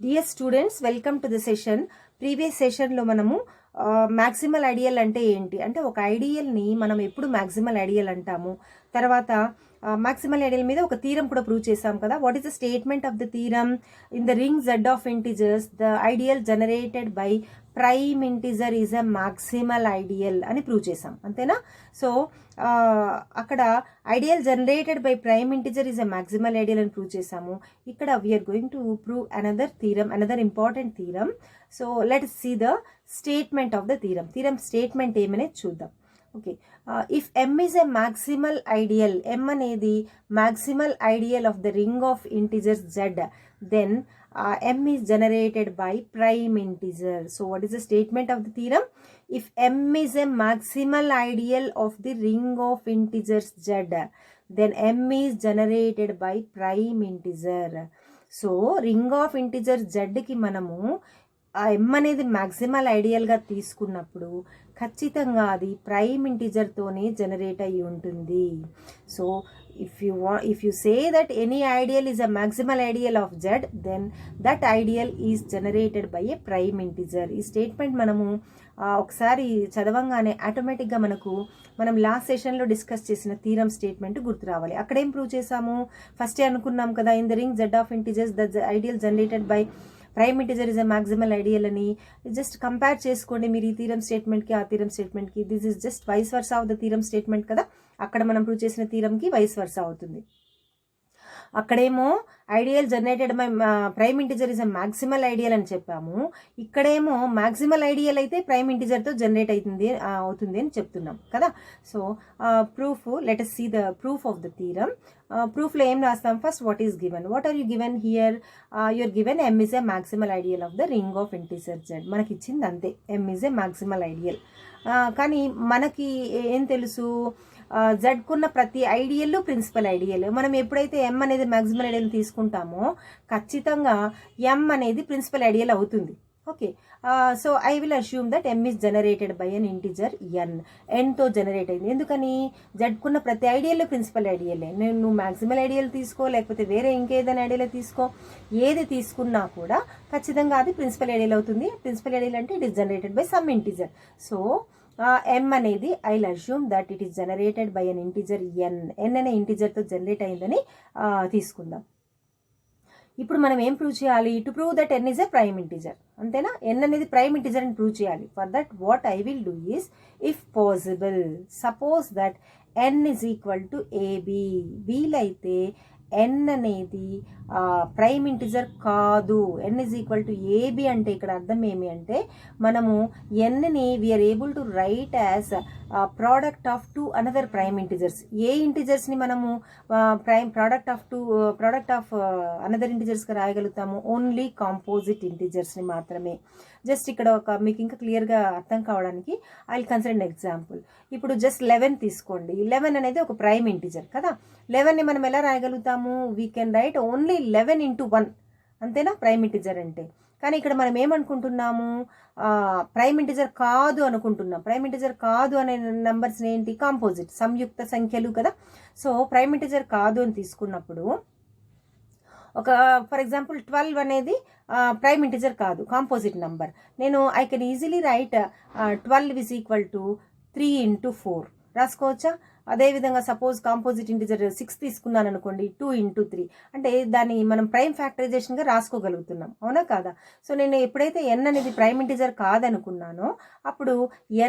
Dear students, welcome to the session. Previous సెషన్లో మనము maximal ideal అంటే ఏంటి అంటే ఒక ఐడియల్ని మనం ఎప్పుడు మ్యాక్సిమల్ ఐడియల్ అంటాము. తర్వాత మ్యాక్సిమల్ ఐడియల్ మీద ఒక థీరం కూడా ప్రూవ్ చేసాం కదా. What is the statement of the theorem? In the ring Z of integers the ideal generated by prime integer is a maximal ideal అని ప్రూవ్ చేసాం, అంతేనా? సో అక్కడ ideal generated by prime integer is a maximal ideal అని prove చేసాము. ఇక్కడ we're going to prove another theorem, another important theorem. So let's see the statement of the theorem. Theorem statement ఏమనేది చూద్దాం. Okay, if M is a maximal ideal, M అనేది maximal ideal of the ring of integers Z, then M is generated by prime integer. So what is the statement of the theorem? If M is a maximal ideal of the ring of integers Z, then M is generated by prime integer. So ring of integer Z కి మనము M అనేది maximal ఐడియల్గా తీసుకున్నప్పుడు ఖచ్చితంగా అది prime ఇంటిజర్తోనే generate అయ్యి ఉంటుంది. So if you say that any ideal is a maximal ideal of Z, then that ideal is generated by a prime integer. ఈ స్టేట్మెంట్ మనము ఒకసారి చదవంగానే ఆటోమేటిక్గా మనం లాస్ట్ సెషన్లో డిస్కస్ చేసిన థీరం స్టేట్మెంట్ గుర్తు రావాలి. అక్కడేం ప్రూవ్ చేసాము? ఫస్టే అనుకున్నాం కదా, in the ring Z of integers the ideal generated by prime integer is a maximal ideal అని. జస్ట్ కంపేర్ చేసుకోండి మీరు ఈ థీరం స్టేట్మెంట్కి ఆ థీరం స్టేట్మెంట్కి. This is just vice versa of the theorem statement కదా. అక్కడ మనం ప్రూవ్ చేసిన థీరంకి వైస్ వర్సా అవుతుంది. అక్కడేమో ideal generated by prime integer is a maximal ideal అని చెప్పాము. ఇక్కడేమో మ్యాక్సిమల్ ఐడియల్ అయితే ప్రైమ్ ఇంటిజర్తో జనరేట్ అవుతుంది అని చెప్తున్నాం కదా. So proof, let us see the proof of the theorem. ప్రూఫ్లో ఏం రాస్తాం? First what is given, what are you given here? You're given M is a maximal ideal of the ring of integer Z. మనకి ఇచ్చింది అంతే, M is a maximal ideal. కానీ మనకి ఏం తెలుసు? Z కున్న ప్రతి ఐడియల్ ప్రిన్సిపల్ ఐడియల్. మనం ఎప్పుడైతే M అనేది మ్యాక్సిమల్ ఐడియల్ తీసుకుంటామో ఖచ్చితంగా M అనేది ప్రిన్సిపల్ ఐడియల్ అవుతుంది. Okay, so I will assume that M is generated by an integer Nతో జనరేట్ అయింది. ఎందుకని? Z కున్న ప్రతి ఐడియల్ ప్రిన్సిపల్ ఐడియలే. నువ్వు మ్యాక్సిమల్ ఐడియల్ తీసుకో, లేకపోతే వేరే ఇంకేదైనా ఐడియల్ తీసుకో, ఏది తీసుకున్నా కూడా ఖచ్చితంగా అది ప్రిన్సిపల్ ఐడియల్ అవుతుంది. ప్రిన్సిపల్ ఐడియల్ అంటే it is generated by some integer. So M అనేది I will assume that it is generated by an integer N అనే ఇంటిజర్తో జనరేట్ అయిందని తీసుకుందాం. ఇప్పుడు మనం ఏం ప్రూవ్ చేయాలి? To prove that N is a prime integer, అంతేనా? N అనేది ప్రైమ్ ఇంటిజర్ అని ప్రూవ్ చేయాలి. For that what I will do is, if possible, suppose that N is equal to AB. వీలైతే N అనేది ప్రైమ్ ఇంటిజర్ కాదు, N is equal to AB అంటే ఇక్కడ అర్థం ఏమి అంటే మనము Nని we're able to write as product of two another prime integers. ఏ ఇంటిజర్స్ని మనము product of another ఇంటిజర్స్గా రాయగలుగుతాము? Only composite ఇంటిజర్స్ని మాత్రమే. జస్ట్ ఇక్కడ మీకు ఇంకా క్లియర్గా అర్థం కావడానికి I will consider an example. ఇప్పుడు జస్ట్ 11 తీసుకోండి. 11 అనేది ఒక ప్రైమ్ ఇంటిజర్ కదా. 11ని మనం ఎలా రాయగలుగుతాము? We can write only 11 into 1, అంతేనా ప్రైమ్ ఇంటిజర్ అంటే. కానీ ఇక్కడ మనం ఏమనుకుంటున్నాము? ప్రైమ్ ఇంటిజర్ కాదు అనుకుంటున్నాం. ప్రైమ్ ఇంటిజర్ కాదు అనే నంబర్స్ ఏంటి? కాంపోజిట్, సంయుక్త సంఖ్యలు కదా. సో ప్రైమ్ ఇంటిజర్ కాదు అని తీసుకున్నప్పుడు ఒక ఫర్ ఎగ్జాంపుల్ 12 అనేది ప్రైమ్ ఇంటిజర్ కాదు, composite number. I can easily right 12 is equal to 3 into 4 రాసుకోవచ్చా? అదేవిధంగా సపోజ్ కాంపోజిట్ ఇంటిజర్ 6 తీసుకున్నాను అనుకోండి, 2 into 3 అంటే దాన్ని మనం ప్రైమ్ ఫ్యాక్టరైజేషన్గా రాసుకోగలుగుతున్నాం, అవునా కాదా? సో నేను ఎప్పుడైతే N అనేది ప్రైమ్ ఇంటిజర్ కాదనుకున్నానో అప్పుడు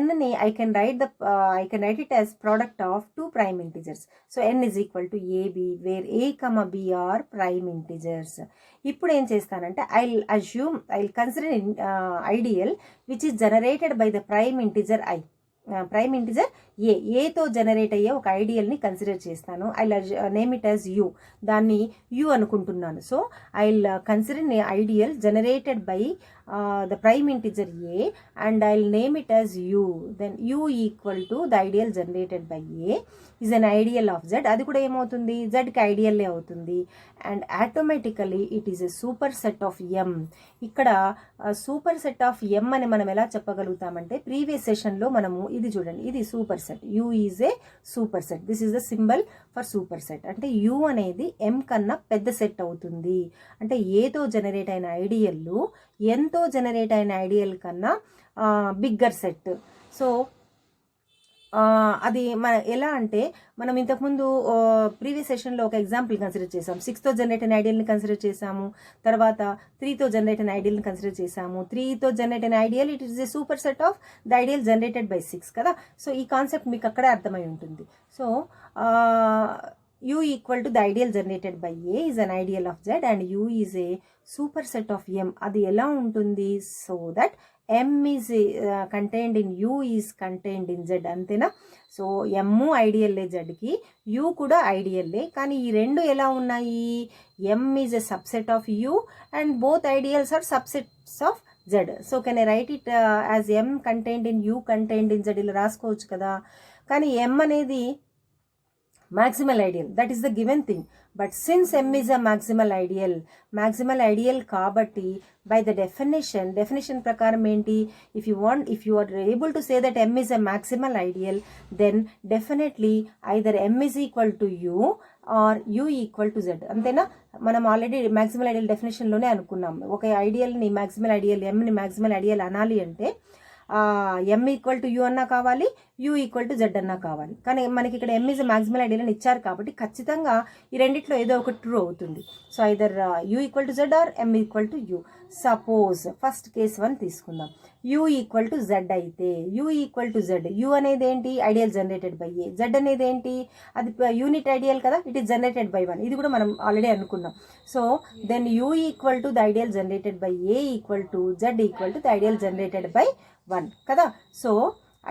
Nని I can write it as product of two prime integers. So N is equal to AB where A, B are prime integers. ఇప్పుడు ఏం చేస్తానంటే I will consider ideal which is generated by the prime integer prime integer ఏతో generate అయ్యే ఒక ఐడియల్ని consider చేస్తాను. I name it as U. దాన్ని U అనుకుంటున్నాను. So I will consider ideal generated by the prime integer A and I will name it as U. Then U equal to the ideal generated by A is an ideal of Z. అది కూడా ఏమవుతుంది? Zకి ఐడియల్లే అవుతుంది. And automatically it is a super set of M. ఇక్కడ super set of M అని మనం ఎలా చెప్పగలుగుతామంటే ప్రీవియస్ సెషన్లో మనము ఇది చూడండి, ఇది super set. You is a super set. This is the symbol for super set. అంటే యూ అనేది ఎం కన్నా పెద్ద సెట్ అవుతుంది. అంటే ఏతో జనరేట్ అయిన ఐడియల్ ఎంతో జనరేట్ అయిన ఐడియల్ కన్నా బిగ్గర్ సెట్. సో అది మన ఎలా అంటే మనం ఇంతకుముందు ప్రీవియస్ సెషన్లో ఒక ఎగ్జాంపుల్ కన్సిడర్ చేసాం. 6తో జనరేట్ అయిన ఐడియల్ని కన్సిడర్ చేసాము, తర్వాత 3తో జనరేట్ అయిన ఐడియల్ని కన్సిడర్ చేసాము. 3తో జనరేట్ అయిన ideal it is a super set of the ideal generated by 6 కదా. సో ఈ కాన్సెప్ట్ మీకు అక్కడే అర్థమై ఉంటుంది. So U equal to the ideal generated by A is an ideal of Z and U is a superset of M. అది ఎలా ఉంటుంది? So that M is contained in U is contained in Z. అంతేనా? So M ఐడియల్లే Zకి, U కూడా ఐడియల్లే. కానీ ఈ రెండు ఎలా ఉన్నాయి? M is a subset of U and both ideals are subsets of Z. So can I write it as M contained in U contained in Z? ఇలా రాసుకోవచ్చు కదా. కానీ M అనేది maximal ideal, that is the given thing. But since M is a maximal ideal kabatti, by the definition prakaram enti, if you are able to say that M is a maximal ideal, then definitely either M is equal to U or U equal to Z. అంతేనా? మనం already maximal ideal definition లోనే అనుకున్నాం. ఒక ideal ని maximal ideal, M ని maximal ideal అనాలి అంటే M equal to you అన్నా కావాలి, యూ ఈక్వల్ టు జెడ్ అన్నా కావాలి. కానీ మనకి ఇక్కడ M ఈజ్ మ్యాక్సిమల్ ఐడియల్ అని ఇచ్చారు కాబట్టి ఖచ్చితంగా ఈ రెండిట్లో ఏదో ఒక ట్రూ అవుతుంది. So either U equal to Z or M equal to U. Suppose first case 1 తీసుకుందాం. యూ ఈక్వల్ టు జెడ్ అయితే, U equal to Z, U అనేది ఏంటి? Ideal generated by A. Z అనేది ఏంటి? అది యూనిట్ ఐడియల్ కదా, it is generated by 1. ఇది కూడా మనం ఆల్రెడీ అనుకున్నాం. So then U equal to the ideal generated by A equal to Z equal to the ideal generated by 1 కదా. So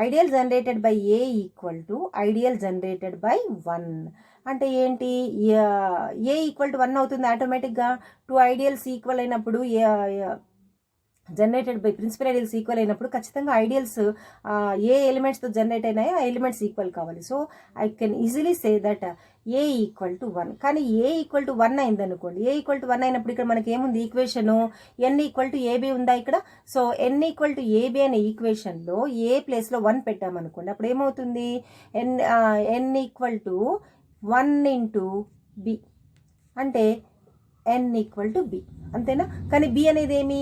ideal generated by A equal to ideal generated by 1 అంటే ఏంటి? ఏ equal to 1 అవుతుంది ఆటోమేటిక్గా. 2 ideals equal అయినప్పుడు generated by principal ideals equal అయినప్పుడు ఖచ్చితంగా ideals ఏ ఎలిమెంట్స్తో జనరేట్ అయినాయో ఆ ఎలిమెంట్స్ ఈక్వల్ కావాలి. So I can easily say that A equal to 1. కానీ ఏ ఈక్వల్ టు 1 అయింది అనుకోండి. ఏ ఈక్వల్ టు 1 అయినప్పుడు ఇక్కడ మనకి ఏముంది equation? N equal to a b ఉందా ఇక్కడ? So n equal to a b అనే ఈక్వేషన్లో ఏ ప్లేస్లో 1 పెట్టామనుకోండి, అప్పుడు ఏమవుతుంది? ఎన్ ఈక్వల్ టు 1 ఇంటూ బి అంటే ఎన్ ఈక్వల్ టు బి. అంతేనా? కానీ బి అనేది ఏమి?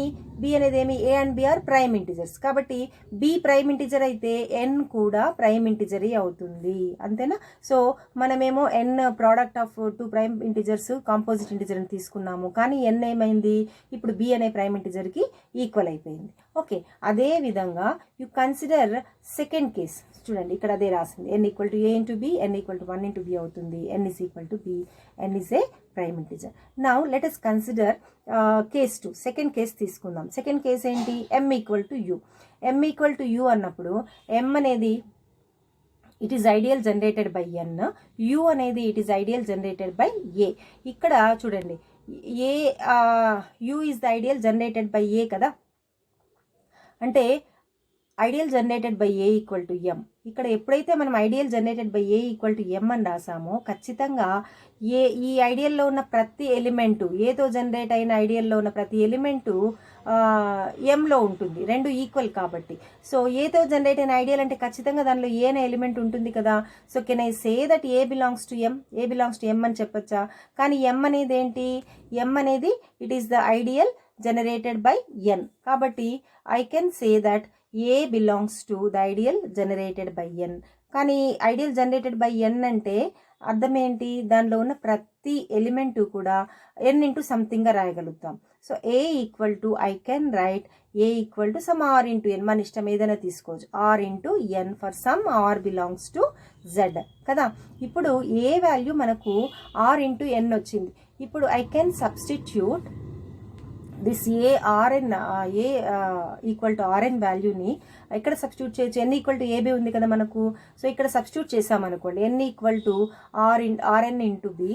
A and B are prime integers కాబట్టి బి ప్రైమ్ ఇంటిజర్ అయితే ఎన్ కూడా ప్రైమ్ ఇంటిజరే అవుతుంది. అంతేనా? సో మనమేమో N product of 2 prime integers composite integer అని తీసుకున్నాము. కానీ ఎన్ ఏమైంది? ఇప్పుడు బి అనే ప్రైమ్ ఇంటిజర్కి ఈక్వల్ అయిపోయింది. ఓకే, అదే విధంగా యు కన్సిడర్ సెకండ్ కేస్. చూడండి ఇక్కడ అదే రాసింది. N equal to A into B, N equal to 1 into B అవుతుంది. N is equal to B, N is a prime integer. Now let us consider case 2. Second case తీసుకుందాం. Second case ఏంటి? M equal to U. M equal to U అన్నప్పుడు M అనేది it is ideal generated by N, U అనేది it is ideal generated by A. ఇక్కడ చూడండి, A U is the ideal generated by A కదా. అంటే ideal generated by A equal to M. ఇక్కడ ఎప్పుడైతే మనం ideal generated by A equal to M అని రాసామో ఖచ్చితంగా ఈ ఐడియల్లో ఉన్న ప్రతి ఎలిమెంటు, ఏతో జనరేట్ అయిన ఐడియల్లో ఉన్న ప్రతి ఎలిమెంటు ఎంలో ఉంటుంది, రెండు ఈక్వల్ కాబట్టి. సో ఏతో జనరేట్ అయిన ఐడియల్ అంటే ఖచ్చితంగా దానిలో ఏ అనే ఎలిమెంట్ ఉంటుంది కదా. So can I say that A belongs to M, A belongs to M అని చెప్పొచ్చా? కానీ ఎం అనేది ఏంటి? ఎం అనేది it is the ideal generated by N కాబట్టి I can say that A belongs to the ideal generated by N. కానీ ideal generated by ఎన్ అంటే అర్థం ఏంటి? దానిలో ఉన్న ప్రతి ఎలిమెంటు కూడా ఎన్ ఇంటూ సంథింగ్గా రాయగలుగుతాం. So A equal to I can write A equal to some R into N, మన ఇష్టం ఏదైనా తీసుకోవచ్చు. R into N for some R belongs to Z కదా. ఇప్పుడు ఏ వాల్యూ మనకు ఆర్ ఇంటూ ఎన్ వచ్చింది. ఇప్పుడు I can substitute this A RN A equal to RN వాల్యూని ఇక్కడ సబ్స్టిట్యూట్ చేయొచ్చు. ఎన్ ఈక్వల్ టు ఏబీ ఉంది కదా మనకు. సో ఇక్కడ సబ్స్టిట్యూట్ చేసామనుకోండి, N equal to RN into B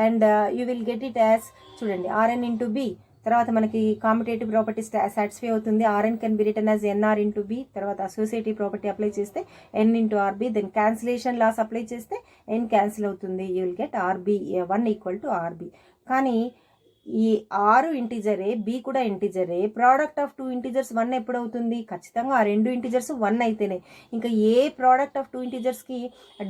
and you will get it as, చూడండి, ఆర్ఎన్ ఇంటూ బి. తర్వాత మనకి కాంపిటేటివ్ ప్రాపర్టీ సాటిస్ఫై అవుతుంది. RN can be written as NR into B. తర్వాత అసోసియేటివ్ ప్రాపర్టీ అప్లై చేస్తే N into RB. Then cancellation laws apply చేస్తే N cancel అవుతుంది. You will get RB 1 equal to RB. కానీ ఈ ఆరు ఇంటిజరే, బి కూడా ఇంటిజరే, product of 2 integers 1 ఎప్పుడు అవుతుంది? ఖచ్చితంగా ఆ 2 ఇంటిజర్స్ 1 అయితేనే. ఇంకా ఏ ప్రోడక్ట్ ఆఫ్ 2 ఇంటిజర్స్కి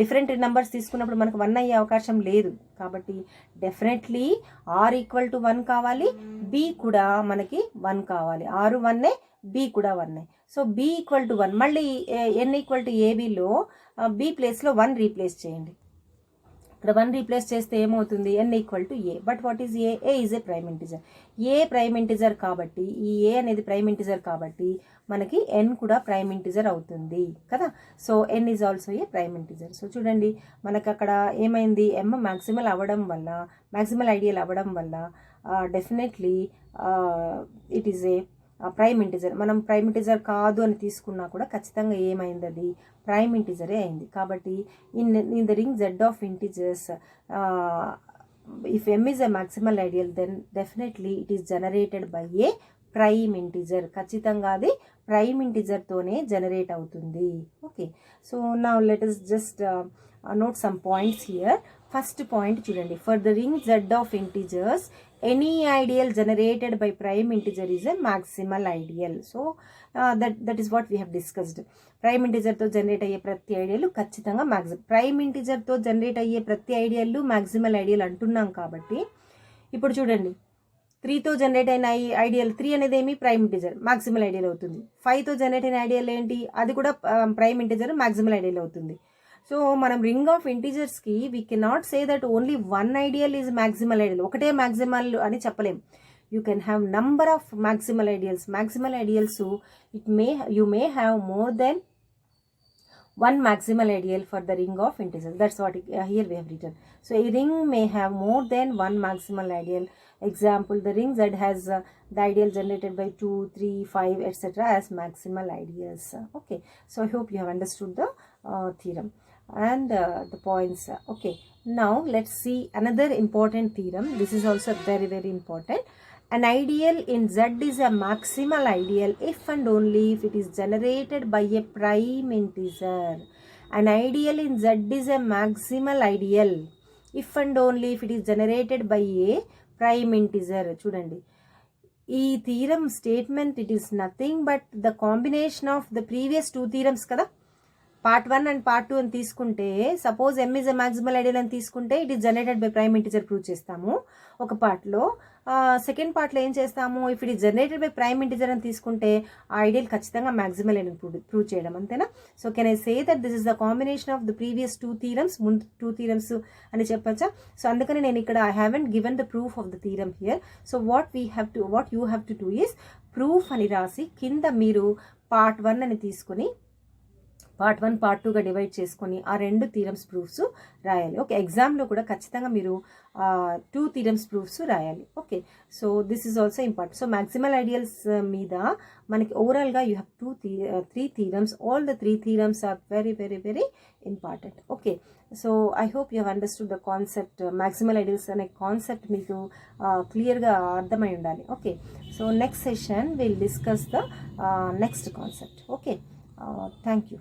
డిఫరెంట్ నెంబర్స్ తీసుకున్నప్పుడు మనకు 1 అయ్యే అవకాశం లేదు. కాబట్టి డెఫినెట్లీ ఆర్ ఈక్వల్ టు 1 కావాలి, బి కూడా మనకి 1 కావాలి. ఆరు 1, బి కూడా 1. So B equal to 1. మళ్ళీ ఎన్ ఈక్వల్ టు ఏబిలో బి ప్లేస్లో 1 రీప్లేస్ చేయండి. ఇక్కడ 1 రీప్లేస్ చేస్తే ఏమవుతుంది? ఎన్ equal to A. But what is A? A is a prime integer. A prime integer కాబట్టి, ఈ ఏ అనేది ప్రైమ్ ఇంటిజర్ కాబట్టి మనకి ఎన్ కూడా ప్రైమ్ ఇంటిజర్ అవుతుంది కదా. So n is also a prime integer. So చూడండి, మనకు అక్కడ ఏమైంది? ఎమ్ మ్యాక్సిమల్ అవ్వడం వల్ల, మ్యాక్సిమల్ ఐడియల్ అవ్వడం వల్ల definitely it is a prime integer. మనం ప్రైమ్ ఇంటిజర్ కాదు అని తీసుకున్నా కూడా ఖచ్చితంగా ఏమైంది? అది ప్రైమ్ ఇంటిజరే అయింది. కాబట్టి in the ring Z of integers, if M is a maximal ideal, then definitely it is generated by a prime integer. ఖచ్చితంగా అది ప్రైమ్ ఇంటిజర్తోనే జనరేట్ అవుతుంది. Okay, so now let us just note some points here. First point చూడండి, for the ring Z of integers any ideal generated by prime integer is a maximal ideal. So that is what we have discussed. Prime ఇంటిజర్తో generate అయ్యే ప్రతి ideal ఖచ్చితంగా prime ఇంటిజర్తో generate అయ్యే ప్రతి ideal maximal ideal అంటున్నాం. కాబట్టి ఇప్పుడు చూడండి, 3తో జనరేట్ అయిన ఐడియల్ 3 అనేది ఏమి? ప్రైమ్ ఇంటిజర్, మ్యాక్సిమల్ ఐడియల్ అవుతుంది. 5తో జనరేట్ అయిన ఐడియల్ ఏంటి? అది కూడా ప్రైమ్ ఇంటిజర్, మ్యాక్సిమల్ ఐడియల్ అవుతుంది. సో మనం రింగ్ ఆఫ్ ఇంటిజర్స్కి we cannot say that only 1 ideal is maximal ideal. ఒకటే మ్యాక్సిమల్ అని చెప్పలేం. You can have number of maximal ideals. Maximal ideals you may have more than 1 maximal ideal for the ring of integers. That's what here we have written. So a ring may have more than 1 maximal ideal. Example, the ring Z has the ideal generated by 2, 3, 5, etc. as maximal ideals. Okay, so I hope you have understood the theorem and the points. Okay, now let's see another important theorem. This is also very, very important. An ideal in Z is a maximal ideal if and only if it is generated by a prime integer. An ideal in Z is a maximal ideal if and only if it is generated by a prime integer. చూడండి, ఈ theorem statement it is nothing but the combination of the previous 2 theorems కదా. Part 1 and part 2 అని తీసుకుంటే, suppose M is a maximal ideal అని తీసుకుంటే it is generated by prime integer prove చేస్తాము ఒక పార్ట్లో. సెకండ్ పార్ట్లో ఏం చేస్తాము? If it is generated by prime integer అని తీసుకుంటే ఆ ఐడియల్ ఖచ్చితంగా మ్యాక్సిమల్ ఐడియల్ ప్రూవ్ చేయడం, అంతేనా? So can I say that this is the combination of the previous 2 theorems, ముందు 2 థీరమ్స్ అని చెప్పచ్చా? సో అందుకని నేను ఇక్కడ I haven't given the proof of the theorem here. So what you have to do is proof అని రాసి కింద మీరు part 1 అని తీసుకుని పార్ట్ 1 పార్ట్ 2గా డివైడ్ చేసుకొని ఆ 2 థీరమ్స్ ప్రూఫ్స్ రాయాలి. ఓకే, ఎగ్జామ్లో కూడా ఖచ్చితంగా మీరు 2 థీరమ్స్ ప్రూఫ్స్ రాయాలి. Okay, so this is also important. So maximal ideals మీద మనకి ఓవరాల్గా you have 3 theorems. All the 3 theorems are very, very, very important. Okay, so I hope you have understood the concept. Maximal ideals అనే concept మీకు క్లియర్గా అర్థమై ఉండాలి. Okay, so next session will discuss the next concept. Okay, thank you.